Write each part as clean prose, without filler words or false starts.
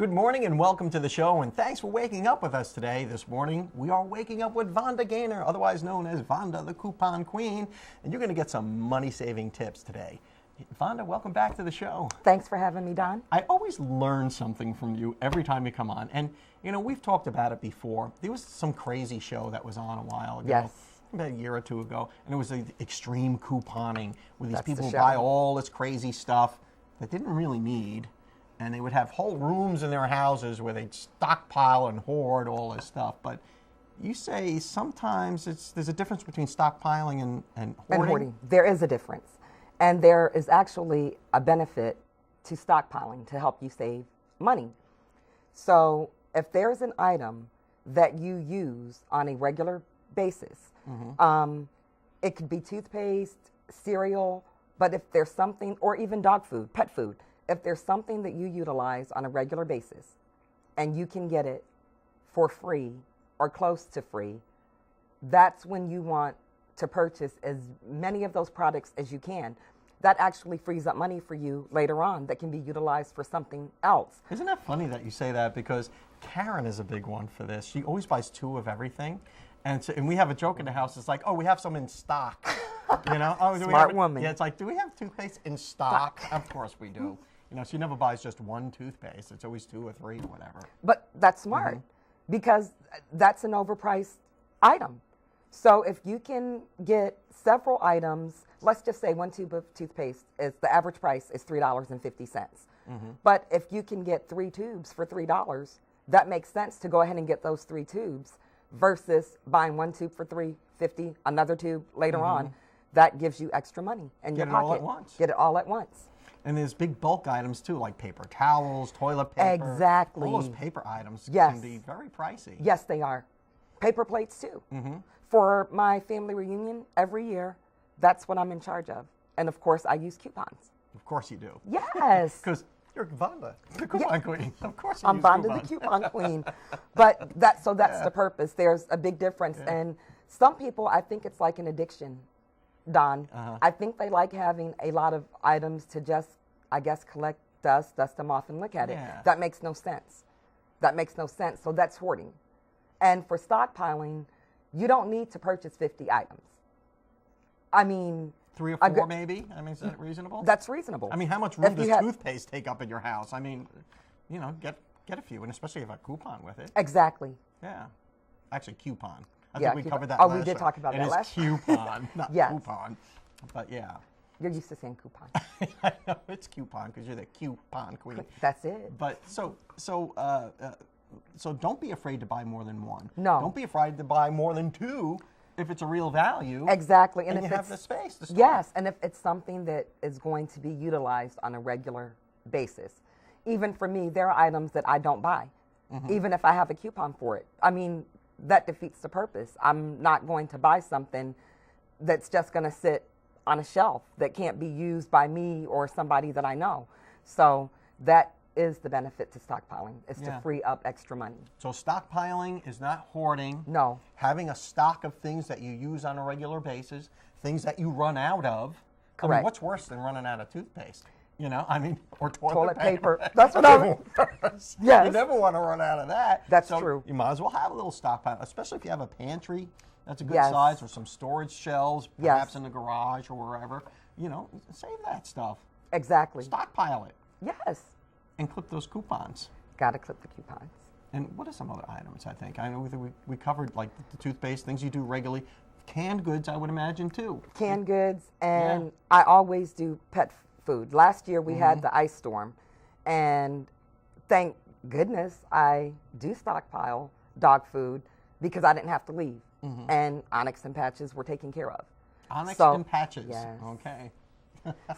Good morning and welcome to the show, and thanks for waking up with us today. This morning, we are waking up with Vonda Gaynor, otherwise known as Vonda, the Coupon Queen, and you're going to get some money-saving tips today. Vonda, welcome back to the show. Thanks for having me, Don. I always learn something from you every time you come on, and you know, we've talked about it before. There was some crazy show that was on a while ago. Yes. About a year or two ago, and it was the extreme couponing, where these That's people the would buy show. all this crazy stuff that didn't really need. And they would have whole rooms in their houses where they'd stockpile and hoard all this stuff. But you say sometimes there's a difference between stockpiling and hoarding? And hoarding. There is a difference. And there is actually a benefit to stockpiling to help you save money. So if there's an item that you use on a regular basis, it could be toothpaste, cereal, but if there's something, or even dog food, pet food, if there's something that you utilize on a regular basis and you can get it for free or close to free, that's when you want to purchase as many of those products as you can. That actually frees up money for you later on that can be utilized for something else. Isn't that funny that you say that? Because Karen is a big one for this. She always buys 2 of everything. And we have a joke in the house. It's like, oh, we have some in stock. You know? Oh, do we Smart have woman. Yeah, it's like, do we have toothpaste in stock? Of course we do. You know, she never buys just 1 toothpaste. It's always 2 or 3 or whatever. But that's smart because that's an overpriced item. So if you can get several items, let's just say 1 tube of toothpaste is the average price is $3.50. But if you can get 3 tubes for $3, that makes sense to go ahead and get those 3 tubes versus buying 1 tube for $3.50, another tube later on. That gives you extra money in your Get it all pocket. at once. Get it all at once. And there's big bulk items too, like paper towels, toilet paper. Exactly. All those paper items Yes. can be very pricey. Yes, they are. Paper plates too. For my family reunion every year, that's what I'm in charge of. And of course, I use coupons. Of course you do. Yes. Because you're Vonda, the coupon queen. Of course you I'm use Vonda coupons. the coupon queen. But that's the purpose. There's a big difference. And some people, I think it's like an addiction, Don. I think they like having a lot of items to just, I guess, collect dust them off and look at it. Yeah. That makes no sense. That makes no sense. So that's hoarding. And for stockpiling, you don't need to purchase 50 items. I mean, 3 or 4 maybe? I mean, is that reasonable? that's reasonable. I mean, how much room If you does have- toothpaste take up in your house? I mean, you know, get a few, and especially if a coupon with it. Exactly. Yeah. Actually, coupon. I Yeah, think we coupon. covered that Oh, last we did show. talk about that last It is coupon, not Yes. coupon. But yeah. You're used to saying coupon. I know, it's coupon because you're the coupon queen. That's it. But so don't be afraid to buy more than 1. No. Don't be afraid to buy more than 2 if it's a real value. Exactly. And if you it's, have the space to store. Yes, and if it's something that is going to be utilized on a regular basis. Even for me, there are items that I don't buy, even if I have a coupon for it. I mean, that defeats the purpose. I'm not going to buy something that's just going to sit on a shelf that can't be used by me or somebody that I know. So that is the benefit to stockpiling, is Yeah. to free up extra money. So stockpiling is not hoarding. No. Having a stock of things that you use on a regular basis, things that you run out of. I mean, Correct. what's worse than running out of toothpaste? You know, I mean, or toilet, Toilet paper. That's what I'm... Yes. Yes. You never want to run out of that. That's So true. You might as well have a little stockpile, especially if you have a pantry. That's a good Yes. size, or some storage shelves, Yes. perhaps in the garage or wherever. You know, save that stuff. Exactly. Stockpile it Yes. and clip those coupons. Got to clip the coupons. And what are some other items, I think? I know we covered like the toothpaste, things you do regularly. Canned goods, I would imagine, too. Canned goods, and I always do pet food. Last year we had the ice storm, and thank goodness I do stockpile dog food because I didn't have to leave. And Onyx and Patches were taken care of. Onyx So- and Patches. yes. Okay.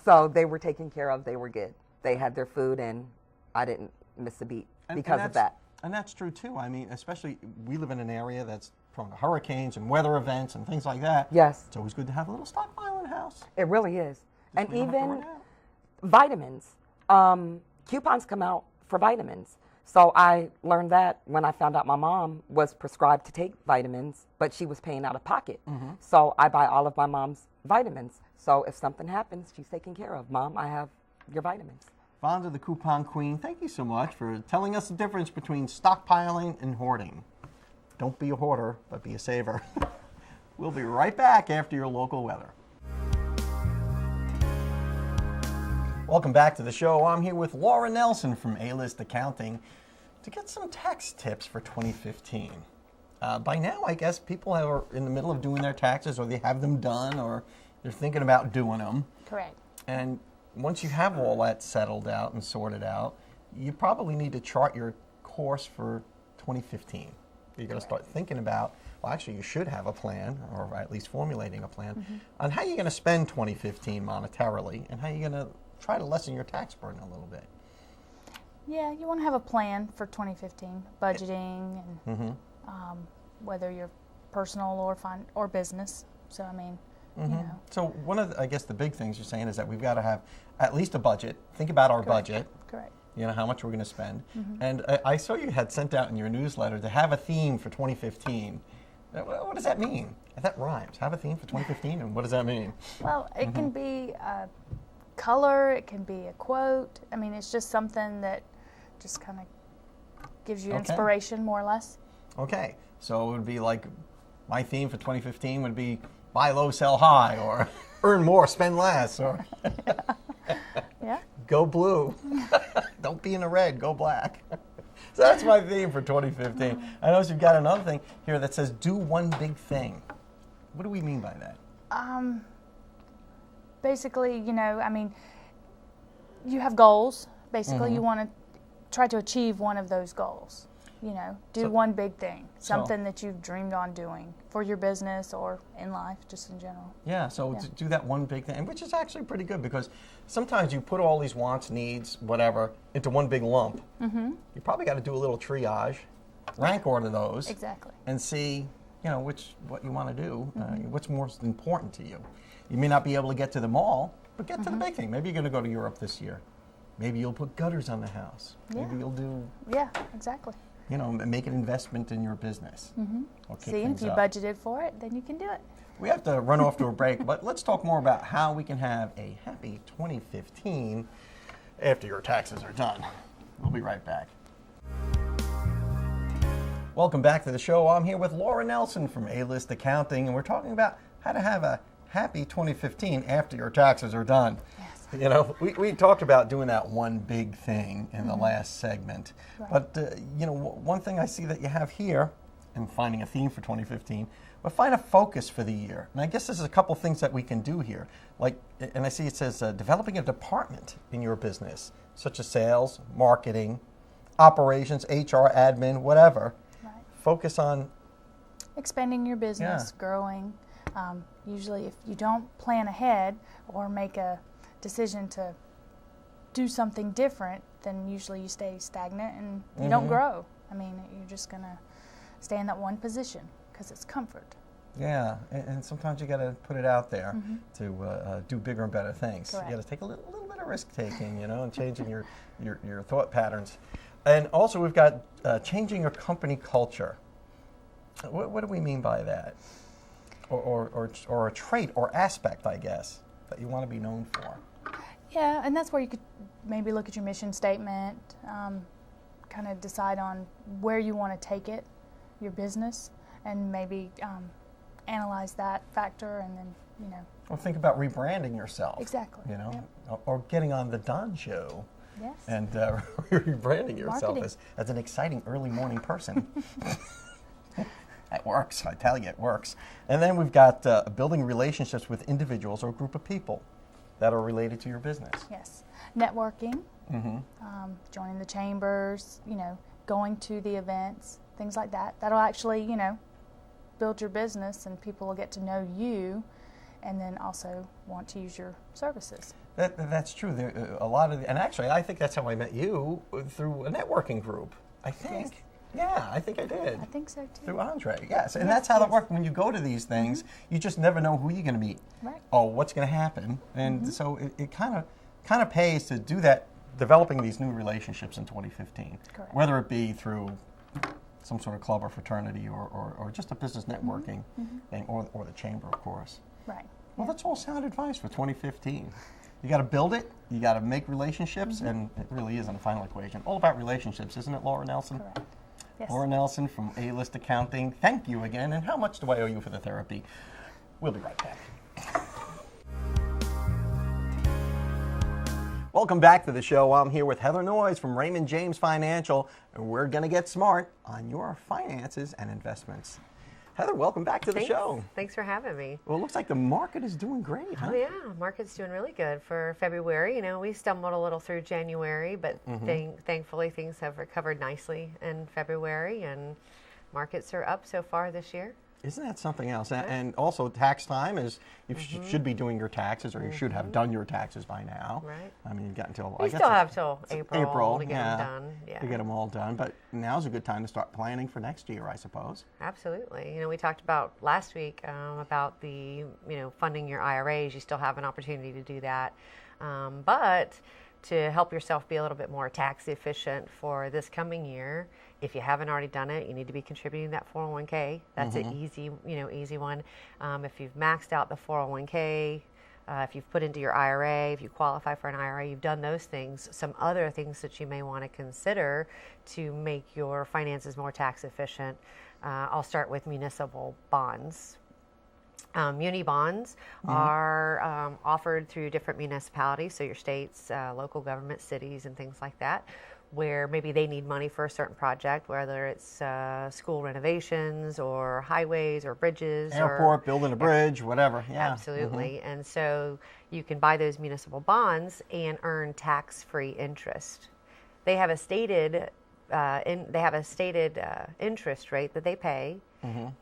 So they were taken care of. They were good. They had their food, and I didn't miss a beat because of that. And that's true, too. I mean, especially we live in an area that's prone to hurricanes and weather events and things like that. Yes, It's always good to have a little stockpile in the house. it really is. And We don't have to even run out. vitamins. Coupons come out for vitamins. So I learned that when I found out my mom was prescribed to take vitamins, but she was paying out of pocket. So I buy all of my mom's vitamins. So if something happens, she's taken care of. Mom, I have your vitamins. Fonda, the Coupon Queen, thank you so much for telling us the difference between stockpiling and hoarding. Don't be a hoarder, but be a saver. We'll be right back after your local weather. Welcome back to the show. I'm here with Laura Nelson from A-List Accounting to get some tax tips for 2015. By now, I guess people are in the middle of doing their taxes, or they have them done, or they're thinking about doing them. Correct. And once you have all that settled out and sorted out, you probably need to chart your course for 2015. You're going to start thinking about, well, actually, you should have a plan, or at least formulating a plan, on how you're going to spend 2015 monetarily, and how you're going to try to lessen your tax burden a little bit. Yeah, you want to have a plan for 2015, budgeting, and whether you're personal or business. So, I mean, you know. So one of the, I guess the big things you're saying is that we've got to have at least a budget. Think about our budget. Correct. You know, how much we're going to spend. And I saw you had sent out in your newsletter to have a theme for 2015. What does that mean? That rhymes. Have a theme for 2015, and what does that mean? Well, it can be a color, it can be a quote. I mean, it's just something that just kind of gives you inspiration, more or less. Okay. So it would be like, my theme for 2015 would be buy low, sell high, or earn more, spend less, or Yeah. Go blue. Don't be in the red, go black. So that's my theme for 2015. I notice you've got another thing here that says do one big thing. What do we mean by that? Basically, you know, I mean, you have goals. Basically, you want to try to achieve one of those goals. You know, do one big thing, something that you've dreamed on doing for your business or in life, just in general. Yeah, so do that one big thing, which is actually pretty good, because sometimes you put all these wants, needs, whatever, into one big lump. You probably got to do a little triage, rank order those. Exactly. And see, you know, what you want to do, what's most important to you. You may not be able to get to them all, but get to the big thing. Maybe you're going to go to Europe this year. Maybe you'll put gutters on the house. Yeah. Maybe you'll do... Yeah, exactly. You know, make an investment in your business. See, and if you budgeted for it, then you can do it. We have to run off to a break, but let's talk more about how we can have a happy 2015 after your taxes are done. We'll be right back. Welcome back to the show. I'm here with Laura Nelson from A-List Accounting, and we're talking about how to have a happy 2015 after your taxes are done. Yes. You know, we talked about doing that one big thing in the last segment. Right. But, you know, one thing I see that you have here, and finding a theme for 2015, but find a focus for the year. And I guess there's a couple things that we can do here. Like, and I see it says developing a department in your business, such as sales, marketing, operations, HR, admin, whatever. Right. Focus on Expanding your business, growing. Usually if you don't plan ahead or make a decision to do something different, then usually you stay stagnant and you don't grow. I mean, you're just going to stay in that one position because it's comfort. Yeah, and sometimes you got to put it out there to do bigger and better things. Correct. You got to take a little bit of risk taking, you know, and changing your thought patterns. And also, we've got changing your company culture. What do we mean by that? Or a trait or aspect, I guess, that you want to be known for. Yeah, and that's where you could maybe look at your mission statement, kind of decide on where you want to take it, your business, and maybe analyze that factor, and then, you know. Or think about rebranding yourself. Exactly. You know, Yep. or getting on the Don Show. Yes. And rebranding yourself Marketing. as an exciting early morning person. That works, I tell you, it works. And then we've got building relationships with individuals or a group of people that are related to your business. Yes. Networking, joining the chambers, you know, going to the events, things like that. That'll actually, you know, build your business, and people will get to know you and then also want to use your services. That's true. There, a lot of, and actually, I think that's how I met you, through a networking group. I think. Yes. Yeah, I think I did. I think so too. Through Andre, yes. And that's how that works. When you go to these things, you just never know who you're going to meet. Right. Or what's going to happen. And so it kind of pays to do that, developing these new relationships in 2015. Correct. Whether it be through some sort of club or fraternity or just a business networking thing, or the chamber, of course. Right. Well, that's all sound advice for 2015. You got to build it. You got to make relationships, and it really is in a final equation. All about relationships, isn't it, Laura Nelson? Correct. Yes. Laura Nelson from A-List Accounting. Thank you again. And how much do I owe you for the therapy? We'll be right back. Welcome back to the show. I'm here with Heather Noyes from Raymond James Financial, and we're going to get smart on your finances and investments. Heather, welcome back to the show. Thanks for having me. Well, it looks like the market is doing great, huh? Oh, yeah. Market's doing really good for February. You know, we stumbled a little through January, but thankfully things have recovered nicely in February, and markets are up so far this year. Isn't that something else? And also, tax time is, you should be doing your taxes, or you should have done your taxes by now. Right. I mean, you've got until, We still have till April to get them done. Yeah. To get them all done. But now's a good time to start planning for next year, I suppose. Absolutely. You know, we talked about last week about the, funding your IRAs. You still have an opportunity to do that. But to help yourself be a little bit more tax efficient for this coming year, if you haven't already done it, you need to be contributing that 401k. That's an easy one. If you've maxed out the 401k, if you've put into your IRA, if you qualify for an IRA, you've done those things. Some other things that you may want to consider to make your finances more tax efficient. I'll start with municipal bonds. Muni bonds are offered through different municipalities, so your states, local government, cities, and things like that, where maybe they need money for a certain project, whether it's school renovations or highways or bridges. Airport, building a bridge, whatever. Yeah. Absolutely. And so you can buy those municipal bonds and earn tax-free interest. They have a stated interest rate that they pay,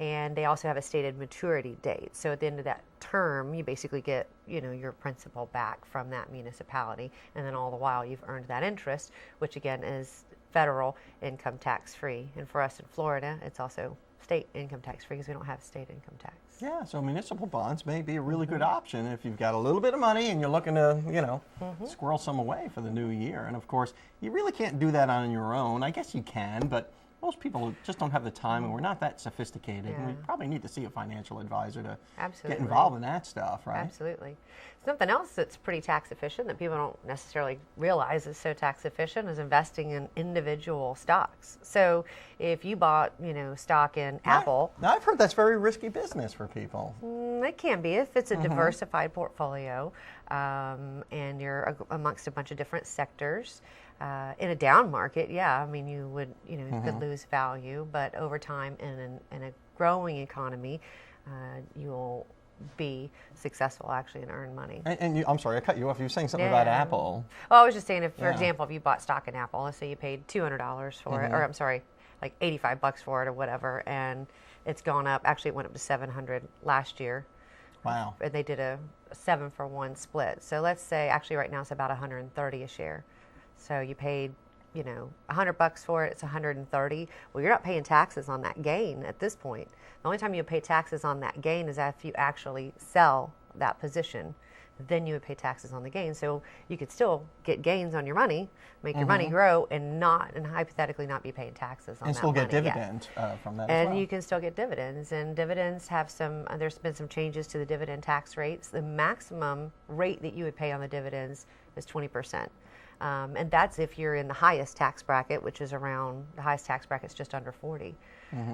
and they also have a stated maturity date. So at the end of that term, you basically get, your principal back from that municipality, and then all the while you've earned that interest, which again is federal income tax free. And for us in Florida, it's also state income tax free because we don't have state income tax. Yeah, so municipal bonds may be a really good option if you've got a little bit of money and you're looking to, squirrel some away for the new year. And of course, you really can't do that on your own. I guess you can, but most people just don't have the time, and we're not that sophisticated. Yeah. And we probably need to see a financial advisor to Absolutely. get involved in that stuff, right? Absolutely. Something else that's pretty tax efficient that people don't necessarily realize is so tax efficient is investing in individual stocks. So if you bought, stock in Apple. Now, I've heard that's very risky business for people. It can be if it's a diversified portfolio and you're amongst a bunch of different sectors. In a down market, you would, you could lose value, but over time in a growing economy, you'll be successful actually and earn money. And I'm sorry, I cut you off. You were saying something about Apple. Well, I was just saying, if, for example, if you bought stock in Apple, let's say you paid $200 for it, or I'm sorry, like $85 for it or whatever, and it's gone up. Actually, it went up to $700 last year. Wow. And they did a 7-for-1 split. So let's say, actually right now it's about $130 a share. So you paid, $100 for it, it's $130. Well, you're not paying taxes on that gain at this point. The only time you pay taxes on that gain is if you actually sell that position. Then you would pay taxes on the gain. So you could still get gains on your money, make your money grow, and hypothetically not be paying taxes on that. And still get money. dividends from that And as well. you can still get dividends. And dividends have there's been some changes to the dividend tax rates. The maximum rate that you would pay on the dividends is 20%. And that's if you're in the highest tax bracket, which is around, the highest tax bracket is just under 40.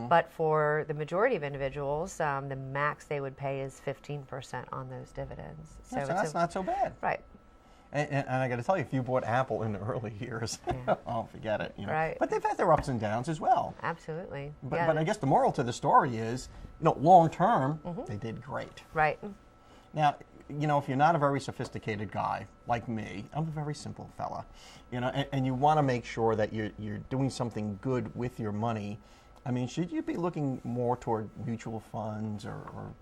But for the majority of individuals, the max they would pay is 15% on those dividends. So that's not so bad. Right. And I got to tell you, if you bought Apple in the early years, oh, forget it. Right. But they've had their ups and downs as well. Absolutely. But I guess the moral to the story is, long term, they did great. Right. Now, if you're not a very sophisticated guy like me, I'm a very simple fella, and you want to make sure that you're doing something good with your money. I mean, should you be looking more toward mutual funds or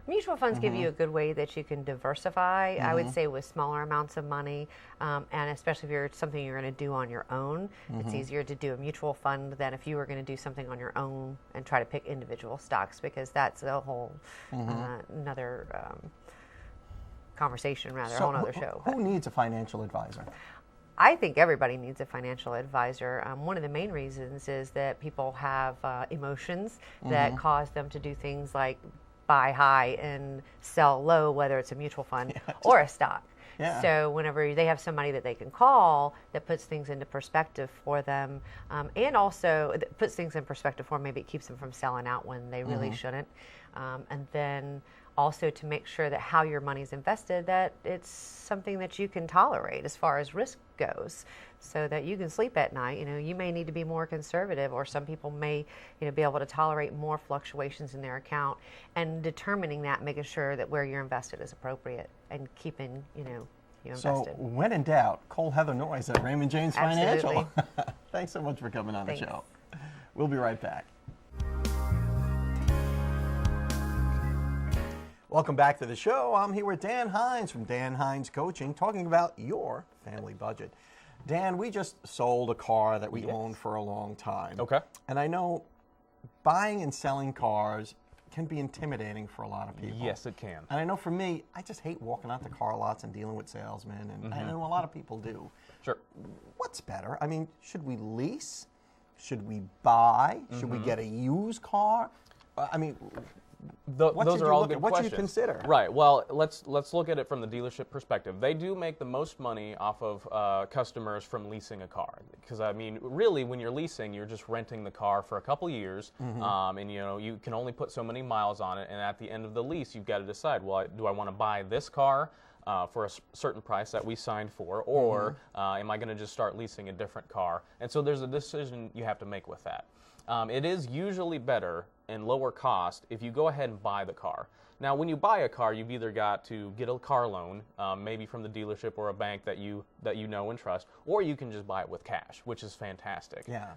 Mutual funds give you a good way that you can diversify, I would say, with smaller amounts of money, and especially if you're something you're going to do on your own. It's easier to do a mutual fund than if you were going to do something on your own and try to pick individual stocks, because that's a whole another conversation, rather, a whole other show. Who needs a financial advisor? I think everybody needs a financial advisor. One of the main reasons is that people have emotions that cause them to do things like buy high and sell low, whether it's a mutual fund or a stock. Yeah. So whenever they have somebody that they can call that puts things into perspective for them, and also puts things in perspective for them, maybe it keeps them from selling out when they really shouldn't. And then also to make sure that how your money's invested, that it's something that you can tolerate as far as risk goes, so that you can sleep at night. You know, you may need to be more conservative, or some people may, you know, be able to tolerate more fluctuations in their account, and determining that, making sure that where you're invested is appropriate and keeping, you know, you invested. So when in doubt, call Heather Noyes at Raymond James Absolutely. Financial. Thanks so much for coming on Thanks. the show. We'll be right back. Welcome back to the show. I'm here with Dan Hines from Dan Hines Coaching, talking about your family budget. Dan, we just sold a car that we owned for a long time. Okay. And I know buying and selling cars can be intimidating for a lot of people. Yes, it can. And I know for me, I just hate walking out to car lots and dealing with salesmen, and I know a lot of people do. Sure. What's better? I mean, should we lease? Should we buy? Should we get a used car? I mean, what Those should are you all look good at? What should questions. you consider? Right. Well, let's look at it from the dealership perspective. They do make the most money off of customers from leasing a car, because I mean, really, when you're leasing, you're just renting the car for a couple years, and you know you can only put so many miles on it. And at the end of the lease, you've got to decide: well, do I want to buy this car for a certain price that we signed for, or am I going to just start leasing a different car? And so there's a decision you have to make with that. It is usually better and lower cost if you go ahead and buy the car. Now, when you buy a car, you've either got to get a car loan, maybe from the dealership or a bank that you know and trust, or you can just buy it with cash, which is fantastic. Yeah.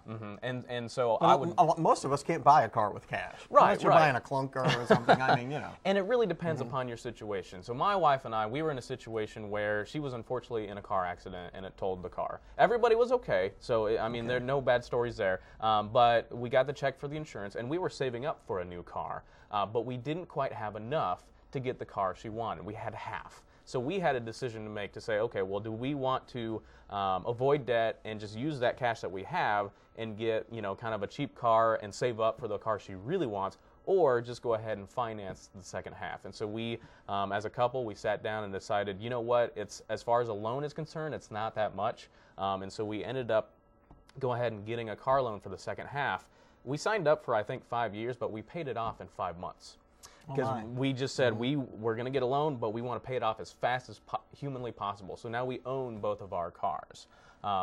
And so But I would. most of us can't buy a car with cash. Right, Unless you're right. buying a clunker or something. I mean, you know. And it really depends upon your situation. So my wife and I, we were in a situation where she was unfortunately in a car accident and it totaled the car. Everybody was okay. So, I mean, there are no bad stories there. But we got the check for the insurance, and we were saving up for a new car. But we didn't quite have enough to get the car she wanted. We had half. So we had a decision to make to say, okay, well, do we want to avoid debt and just use that cash that we have and get, you know, kind of a cheap car and save up for the car she really wants, or just go ahead and finance the second half? And so we, as a couple, we sat down and decided, you know what, it's, as far as a loan is concerned, it's not that much. And so we ended up go ahead and getting a car loan for the second half. We signed up for, I think, 5 years, but we paid it off in 5 months. Because we just said we're going to get a loan, but we want to pay it off as fast as humanly possible. So now we own both of our cars.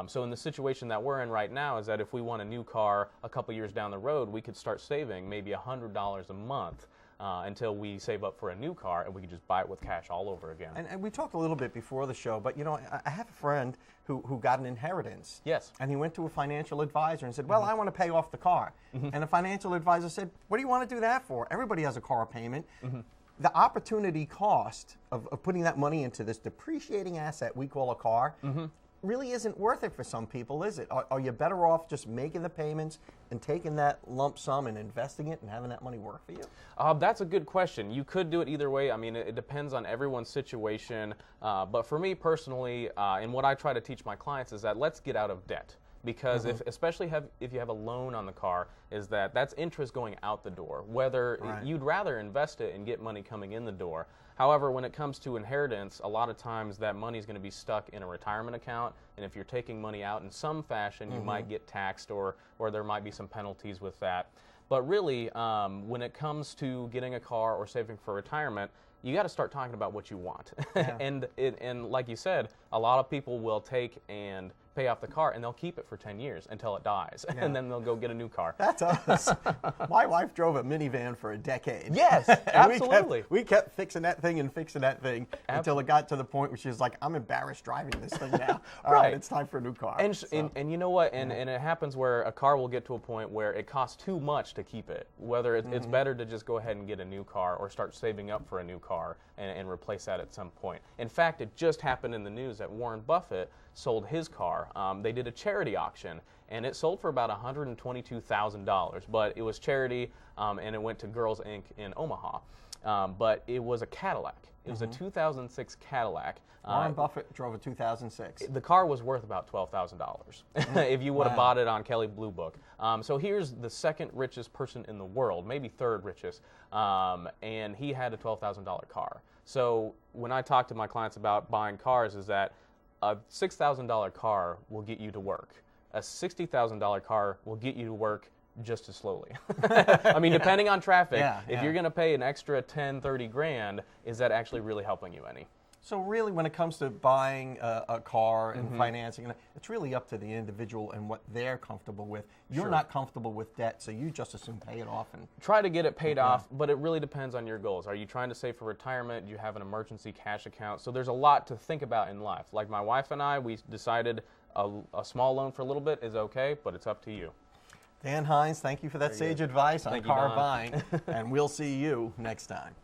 So in the situation that we're in right now is that if we want a new car a couple years down the road, we could start saving maybe $100 a month until we save up for a new car, and we could just buy it with cash all over again. And we talked a little bit before the show, but you know, I have a friend who got an inheritance. Yes. And he went to a financial advisor and said, well, I want to pay off the car. And the financial advisor said, what do you want to do that for? Everybody has a car payment. The opportunity cost of putting that money into this depreciating asset we call a car really isn't worth it for some people, is it? Are you better off just making the payments and taking that lump sum and investing it and having that money work for you? That's a good question. You could do it either way. I mean, it depends on everyone's situation. But for me personally, and what I try to teach my clients is that let's get out of debt. Because especially if you have a loan on the car, is that's interest going out the door. Whether you'd rather invest it and get money coming in the door. However, when it comes to inheritance, a lot of times that money is going to be stuck in a retirement account, and if you're taking money out in some fashion, you might get taxed, or there might be some penalties with that. But really, when it comes to getting a car or saving for retirement, you got to start talking about what you want. Yeah. and like you said, a lot of people will take and pay off the car, and they'll keep it for 10 years until it dies, and then they'll go get a new car. That's us. My wife drove a minivan for a decade. Yes, absolutely. We kept fixing that thing until it got to the point where she was like, I'm embarrassed driving this thing now. All right, it's time for a new car. And you know what? And it happens where a car will get to a point where it costs too much to keep it. Whether it's better to just go ahead and get a new car or start saving up for a new car and replace that at some point. In fact, it just happened in the news that Warren Buffett sold his car. They did a charity auction, and it sold for about $122,000, but it was charity, and it went to Girls Inc. in Omaha. but it was a Cadillac. It was a 2006 Cadillac. Warren Buffett drove a 2006. The car was worth about $12,000 if you would have bought it on Kelley Blue Book. So here's the second richest person in the world, maybe third richest, and he had a $12,000 car. So when I talk to my clients about buying cars, is that a $6,000 car will get you to work. A $60,000 car will get you to work just as slowly. I mean, depending on traffic, if you're going to pay an extra 10, 30 grand, is that actually really helping you any? So really, when it comes to buying a car and financing, it's really up to the individual and what they're comfortable with. You're not comfortable with debt, so you just assume pay it off. And try to get it paid off, but it really depends on your goals. Are you trying to save for retirement? Do you have an emergency cash account? So there's a lot to think about in life. Like my wife and I, we decided a small loan for a little bit is okay, but it's up to you. Dan Hines, thank you for that sage advice on car buying, and we'll see you next time.